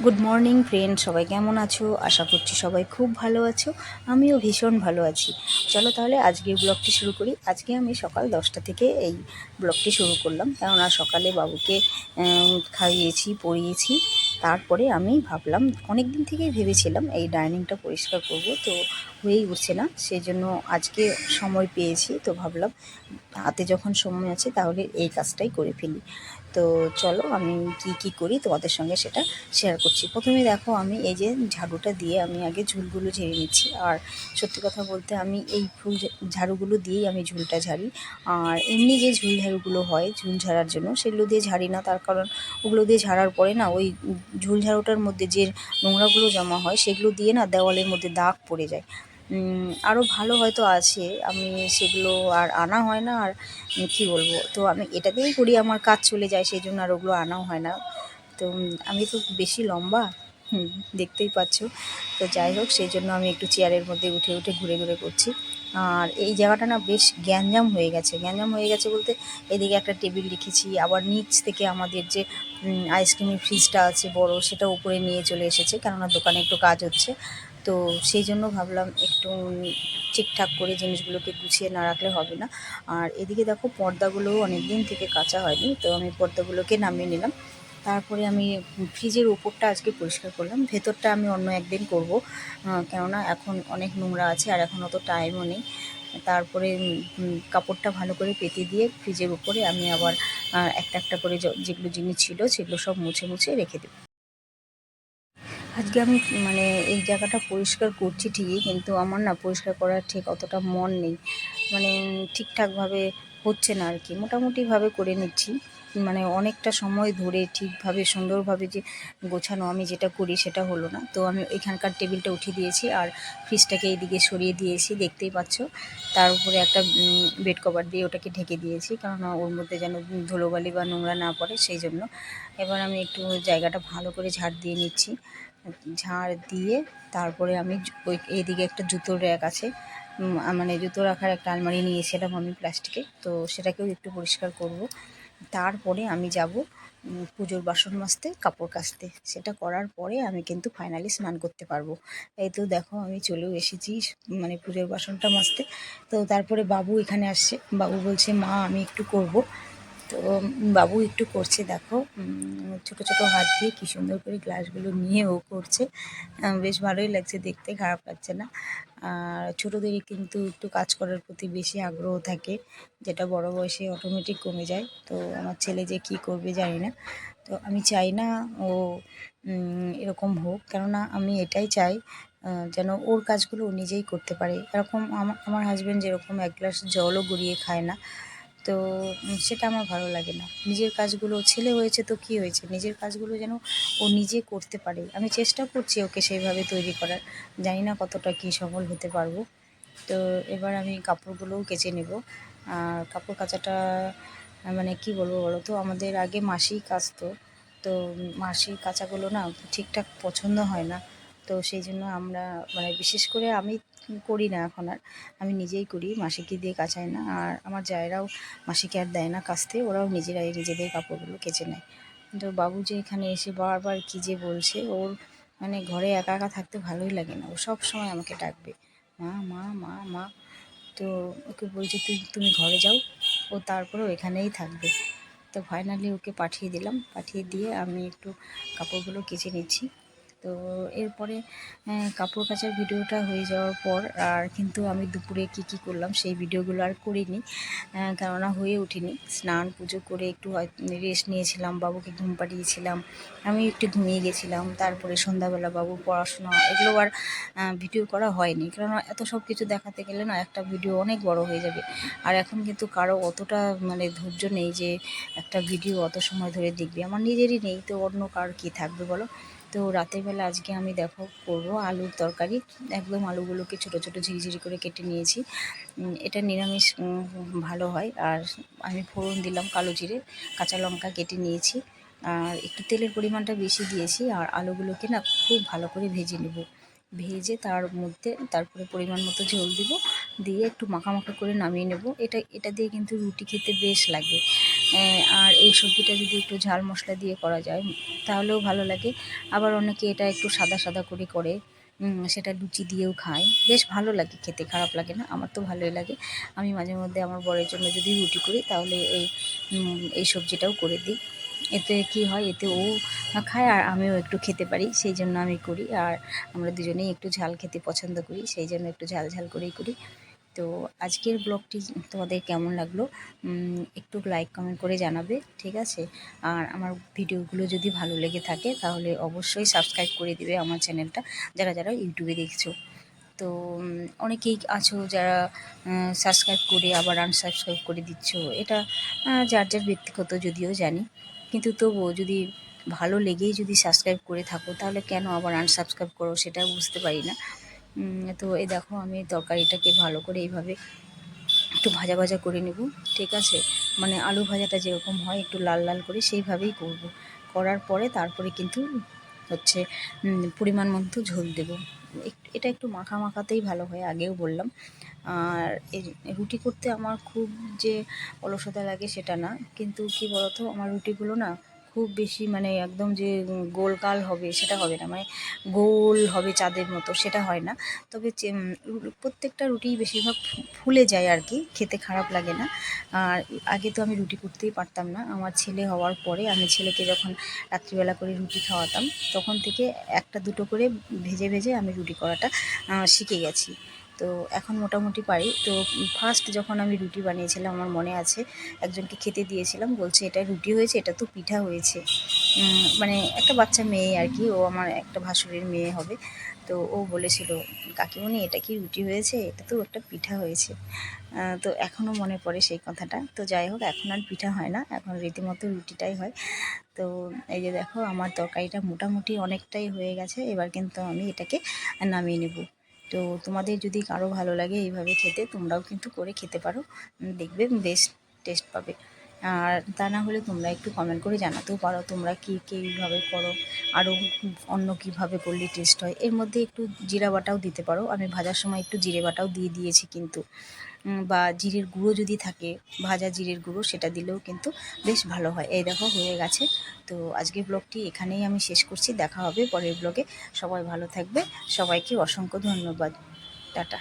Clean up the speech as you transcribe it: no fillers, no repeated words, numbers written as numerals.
Good morning friend, সবাই কেমন আছো? আশা করছি সবাই খুব ভালো আছো। আমিও ভীষণ ভালো আছি। চলো তাহলে আজকের ব্লগটি শুরু করি। আজকে আমি সকাল 10টা থেকে এই ব্লগটি শুরু করলাম, কেননা সকালে বাবুকে খাইয়েছি, পরিয়েছি। তারপরে আমি ভাবলাম, অনেক দিন থেকেই ভেবেছিলাম এই ডাইনিংটা পরিষ্কার করব, তো হয়েই উঠছে না। সেই জন্য আজকে সময় পেয়েছি, তো ভাবলাম হাতে যখন সময় আছে তাহলে এই কাজটাই করে ফেলি। তো চলো আমি কি করি তোমাদের সঙ্গে সেটা শেয়ার করছি। প্রথমে দেখো, আমি এই যে ঝাড়ুটা দিয়ে আমি আগে ঝুলগুলো ঝেড়ে নিচ্ছি। আর সত্যি কথা বলতে আমি এই ফুল ঝাড়ুগুলো দিয়েই আমি ঝুলটা ঝাড়ি। আর এমনি যে ঝুল ঝাড়ুগুলো হয় ঝুল ঝাড়ার জন্য, সেগুলো দিয়ে ঝাড়ি না। তার কারণ ওগুলো দিয়ে ঝাড়ার পরে না, ওই ঝুল ঝাড়ুটার মধ্যে যে নোংরাগুলো জমা হয় সেগুলো দিয়ে না দেওয়ালের মধ্যে দাগ পড়ে যায়। আরও ভালো হয়তো আছে, আমি সেগুলো আর আনা হয় না। আর কি বলবো, তো আমি এটা দিয়েই করি, আমার কাজ চলে যায়, সেই জন্য আর ওগুলো আনাও হয় না। তো আমি তো বেশি লম্বা, দেখতেই পাচ্ছ। তো যাই হোক, সেই জন্য আমি একটু চেয়ারের মধ্যে উঠে উঠে ঘুরে ঘুরে করছি। আর এই জায়গাটা না বেশ গ্যাঞ্জাম হয়ে গেছে। গ্যাঞ্জাম হয়ে গেছে বলতে, এদিকে একটা টেবিল রেখেছি, আবার নিচ থেকে আমাদের যে আইসক্রিমের ফ্রিজটা আছে বড়, সেটা উপরে নিয়ে চলে এসেছে, কেননা দোকানে একটু কাজ হচ্ছে। তো সেই জন্য ভাবলাম একটু ঠিকঠাক করে জিনিসগুলোকে গুছিয়ে না রাখলে হবে না। আর এদিকে দেখো, পর্দাগুলোও অনেক দিন থেকে কাচা হয়নি, তো আমি পর্দাগুলোকে নামিয়ে নিলাম। তারপরে আমি ফ্রিজের ওপরটা আজকে পরিষ্কার করলাম, ভেতরটা আমি অন্য একদিন করব, কেননা এখন অনেক নোংরা আছে আর এখন অত টাইমও নেই। তারপরে কাপড়টা ভালো করে পেতে দিয়ে ফ্রিজের উপরে আমি আবার একটা একটা করে যেগুলো জিনিস ছিল সেগুলো সব মুছে মুছে রেখে দেব। আজকে আমি এই জায়গাটা পরিষ্কার করছি ঠিকই, কিন্তু আমার না পরিষ্কার করার ঠিক অতটা মন নেই। ঠিকঠাকভাবে হচ্ছে না আর কি, মোটামুটিভাবে করে নিচ্ছি। অনেকটা সময় ধরে ঠিকভাবে সুন্দরভাবে যে গোছানো আমি যেটা করি সেটা হলো না। তো আমি এখানকার টেবিলটা উঠিয়ে দিয়েছি আর ফ্রিজটাকে এইদিকে সরিয়ে দিয়েছি, দেখতেই পাচ্ছ। তার উপরে একটা বেড কভার দিয়ে ওটাকে ঢেকে দিয়েছি, কেননা ওর মধ্যে যেন ধুলোবালি বা নোংরা না পড়ে, সেই জন্য। এবার আমি একটু জায়গাটা ভালো করে ঝাড় দিয়ে নিচ্ছি। ঝাড় দিয়ে তারপরে আমি ওই এইদিকে একটা জুতোর র্যাক আছে, জুতো রাখার একটা আলমারি নিয়েছিলাম আমি প্লাস্টিকের, তো সেটাকেও একটু পরিষ্কার করব। তারপরে আমি যাব পুজোর বাসন মাজতে, কাপড় কাচতে। সেটা করার পরে আমি কিন্তু ফাইনালি স্নান করতে পারবো। এই তো দেখো, আমি চলেও এসেছি পুজোর বাসনটা মাজতে। তো তারপরে বাবু এখানে আসছে, বাবু বলছে মা আমি একটু করব। তো বাবু একটু করছে, দেখো ছোটো ছোটো হাত দিয়ে কী সুন্দর করে গ্লাসগুলো নিয়ে ও করছে। বেশ ভালোই লাগছে দেখতে, খারাপ লাগছে না। আর ছোটোদেরই কিন্তু একটু কাজ করার প্রতি বেশি আগ্রহ থাকে, যেটা বড় বয়সে অটোমেটিক কমে যায়। তো আমার ছেলে যে কী করবে জানি না। তো আমি চাই না ও এরকম হোক, কেননা আমি এটাই চাই যেন ওর কাজগুলো ও নিজেই করতে পারে। এরকম আমার হাজব্যান্ড যেরকম এক গ্লাস জলও গড়িয়ে খায় না, তো সেটা আমার ভালো লাগে না। নিজের কাজগুলো, ছেলে হয়েছে তো কী হয়েছে, নিজের কাজগুলো যেন ও নিজে করতে পারে। আমি চেষ্টা করছি ওকে সেইভাবে তৈরি করার, জানি না কতটা কী সফল হতে পারবো। তো এবার আমি কাপড়গুলোও কেচে নেব। আর কাপড় কাচাটা কী বলবো বলো তো, আমাদের আগে মাসিই কাচতো, তো মাসির কাচাগুলো না ঠিকঠাক পছন্দ হয় না। তো সেই জন্য আমরা বিশেষ করে আমি করি না এখন আর, আমি নিজেই করি, মাসিকে দিয়ে কাচাই না। আর আমার জায়েরাও মাসিকে আর দেয় না কাচতে, ওরাও নিজেরাই নিজেদের কাপড়গুলো কেচে নেয়। তো বাবু যে এখানে এসে বারবার কী যে বলছে, ওর ঘরে একা একা থাকতে ভালোই লাগে না, ও সব সময় আমাকে ডাকবে মা মা মা মা। তো ওকে বলছি তুমি ঘরে যাও, ও তারপরেও এখানেই থাকবে। তো ফাইনালি ওকে পাঠিয়ে দিলাম, পাঠিয়ে দিয়ে আমি একটু কাপড়গুলো কেচে নিচ্ছি। তো এরপরে কাপড় কাচার ভিডিওটা হয়ে যাওয়ার পর আর কিন্তু আমি দুপুরে কি করলাম সেই ভিডিওগুলো আর করিনি, কেননা হয়ে ওঠেনি। স্নান পুজো করে একটু রেস্ট নিয়েছিলাম, বাবুকে ঘুম পাড়িয়েছিলাম, আমি একটু ঘুমিয়ে গেছিলাম। তারপরে সন্ধ্যাবেলা বাবুর পড়াশোনা, এগুলো আর ভিডিও করা হয়নি, কারণ এত সব কিছু দেখাতে গেলে না একটা ভিডিও অনেক বড় হয়ে যাবে। আর এখন কিন্তু কারো অতটা ধৈর্য নেই যে একটা ভিডিও অত সময় ধরে দেখবে, আমার নিজেরই নেই, তো অন্য কার কী থাকবে বলো। তো রাতের বেলা আজকে আমি দেখো করবো আলুর তরকারি। একদম আলুগুলোকে ছোটো ছোটো ঝিরিঝিরি করে কেটে নিয়েছি, এটা নিরামিষ ভালো হয়। আর আমি ফোড়ন দিলাম কালো জিরে, কাঁচা লঙ্কা কেটে নিয়েছি, আর একটু তেলের পরিমাণটা বেশি দিয়েছি। আর আলুগুলোকে না খুব ভালো করে ভেজে নেব, ভেজে তার মধ্যে তারপরে পরিমাণ মতো ঝোল দিব, দিয়ে একটু মাখা মাখা করে নামিয়ে নেব। এটা দিয়ে কিন্তু রুটি খেতে বেশ লাগে। আর এই সবজিটা যদি একটু ঝাল মশলা দিয়ে করা যায় তাহলেও ভালো লাগে। আবার অনেকে এটা একটু সাদা সাদা করে করে সেটা লুচি দিয়েও খায়, বেশ ভালো লাগে খেতে, খারাপ লাগে না, আমার তো ভালোই লাগে। আমি মাঝে মধ্যে আমার বরের জন্য যদি রুটি করি তাহলে এই সবজিটাও করে দিই। এতে কি হয়, এতে ও খায় আর আমিও একটু খেতে পারি, সেই জন্য আমি করি। আর আমরা দুজনেই একটু ঝাল খেতে পছন্দ করি, সেই জন্য একটু ঝাল ঝাল করেই করি। তো আজকের ব্লগটি তোমাদের কেমন লাগলো একটু লাইক কমেন্ট করে জানাবে, ঠিক আছে? আর আমার ভিডিওগুলো যদি ভালো লেগে থাকে তাহলে অবশ্যই সাবস্ক্রাইব করে দিবে আমার চ্যানেলটা, যারা যারা ইউটিউবে দেখছো। তো অনেকেই আছো যারা সাবস্ক্রাইব করে আবার আনসাবস্ক্রাইব করে দিচ্ছ, এটা যার যার ব্যক্তিগত যদিও জানি, কিন্তু তবুও যদি ভালো লেগেই যদি সাবস্ক্রাইব করে থাকো তাহলে কেন আবার আনসাবস্ক্রাইব করো সেটা বুঝতে পারি না। তো এই দেখো আমি তরকারিটাকে ভালো করে এইভাবে একটু ভাজা ভাজা করে নেব, ঠিক আছে? মানে আলু ভাজাটা যেরকম হয় একটু লাল লাল করে সেইভাবেই করব। করার পরে তারপরে কিন্তু হচ্ছে পরিমাণ মতো ঝোল দেব। এটা একটু মাখা মাখাতেই ভালো হয়, আগেও বললাম। আর এই রুটি করতে আমার খুব যে অলসতা লাগে সেটা না, কিন্তু কি বলতো, আমার রুটিগুলো না খুব বেশি মানে একদম যে গোলগাল হবে সেটা হবে না, মানে গোল হবে চাঁদের মতো সেটা হয় না। তবে প্রত্যেকটা রুটি বেশিরভাগ ফুলে যায় আর কি, খেতে খারাপ লাগে না। আর আগে তো আমি রুটি করতেই পারতাম না, আমার ছেলে হওয়ার পরে আমি ছেলেকে যখন রাত্রিবেলা করে রুটি খাওয়াতাম তখন থেকে একটা দুটো করে ভেজে ভেজে আমি রুটি করাটা শিখে গেছি। তো এখন মোটামুটি পারি। তো ফার্স্ট যখন আমি রুটি বানিয়েছিলাম আমার মনে আছে, একজনকে খেতে দিয়েছিলাম, বলছে এটা রুটি হয়েছে, এটা তো পিঠা হয়েছে। মানে একটা বাচ্চা মেয়ে আর কি, ও আমার একটা ভাসুরের মেয়ে হবে। তো ও বলেছিল, কাকিমণি এটা কি রুটি হয়েছে, এটা তো একটা পিঠা হয়েছে। তো এখনও মনে পড়ে সেই কথাটা। তো যাই হোক, এখন আর পিঠা হয় না, এখন রীতিমতো রুটিটাই হয়। তো এই যে দেখো আমার তরকারিটা মোটামুটি অনেকটাই হয়ে গেছে, এবার কিন্তু আমি এটাকে নামিয়ে নেব। তো তোমাদের যদি কারো ভালো লাগে এইভাবে খেতে, তোমরাও কিন্তু করে খেতে পারো, দেখবে বেশ টেস্ট পাবে। আর তা না হলে তোমরা একটু কমেন্ট করে জানাতেও পারো তোমরা কে এইভাবে করো, আরও অন্য কীভাবে করলে টেস্ট হয়। এর মধ্যে একটু জিরা বাটাও দিতে পারো, আমি ভাজার সময় একটু জিরে বাটাও দিয়ে দিয়েছি কিন্তু, বা জিরের গুঁড়ো যদি থাকে, ভাজা জিরের গুঁড়ো, সেটা দিলেও কিন্তু বেশ ভালো হয়। এই দেখো হয়ে গেছে। তো আজকের ব্লগটি এখানেই আমি শেষ করছি, দেখা হবে পরের ব্লগে। সবাই ভালো থাকবে, সবাইকে অসংখ্য ধন্যবাদ, টাটা।